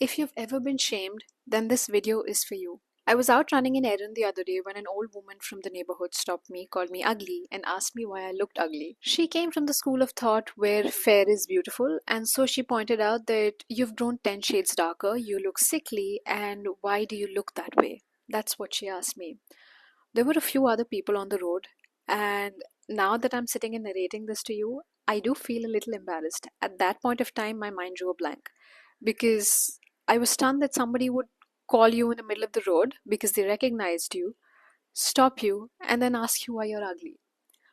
If you've ever been shamed, then this video is for you. I was out running an errand the other day when an old woman from the neighborhood stopped me, called me ugly, and asked me why I looked ugly. She came from the school of thought where fair is beautiful, and so she pointed out that you've grown 10 shades darker, you look sickly, and why do you look that way? That's what she asked me. There were a few other people on the road, and now that I'm sitting and narrating this to you, I do feel a little embarrassed. At that point of time, my mind drew a blank because I was stunned that somebody would call you in the middle of the road because they recognized you, stop you, and then ask you why you're ugly.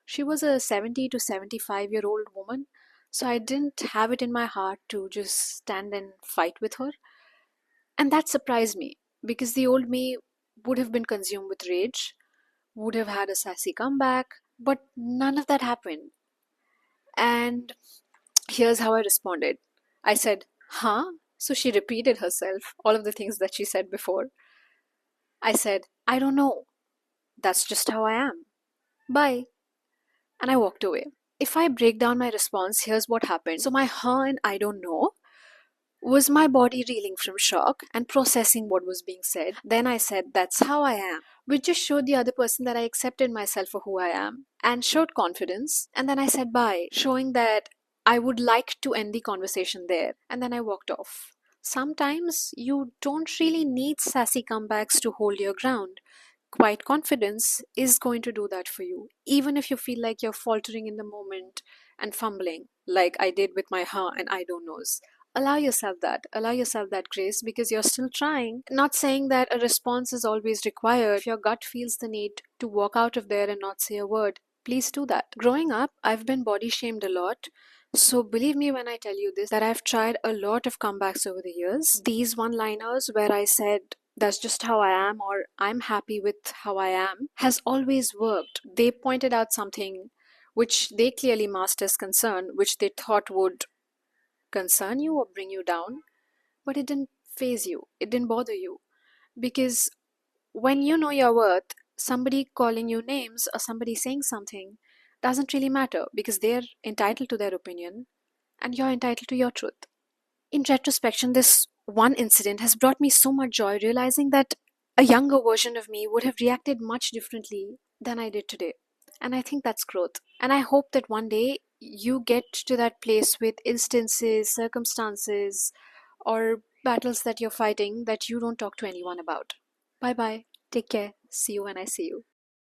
She was a 70 to 75-year-old woman, so I didn't have it in my heart to just stand and fight with her. And that surprised me because the old me would have been consumed with rage, would have had a sassy comeback, but none of that happened. And here's how I responded. I said, huh? So she repeated herself, all of the things that she said before. I said, I don't know. That's just how I am. Bye. And I walked away. If I break down my response, here's what happened. So my huh and I don't know was my body reeling from shock and processing what was being said. Then I said, that's how I am, which just showed the other person that I accepted myself for who I am and showed confidence. And then I said bye, showing that I would like to end the conversation there. And then I walked off. Sometimes you don't really need sassy comebacks to hold your ground. Quiet confidence is going to do that for you, even if you feel like you're faltering in the moment and fumbling, like I did with my huh and I don't knows. Allow yourself that grace because you're still trying. Not saying that a response is always required. If your gut feels the need to walk out of there and not say a word, please do that. Growing up, I've been body shamed a lot. So believe me when I tell you this, that I've tried a lot of comebacks over the years. These one-liners where I said, that's just how I am, or I'm happy with how I am, has always worked. They pointed out something which they clearly masked as concern, which they thought would concern you or bring you down, but it didn't phase you, it didn't bother you. Because when you know your worth, somebody calling you names or somebody saying something doesn't really matter because they're entitled to their opinion and you're entitled to your truth. In retrospection, this one incident has brought me so much joy, realizing that a younger version of me would have reacted much differently than I did today. And I think that's growth. And I hope that one day you get to that place with instances, circumstances, or battles that you're fighting that you don't talk to anyone about. Bye bye. Take care. See you when I see you.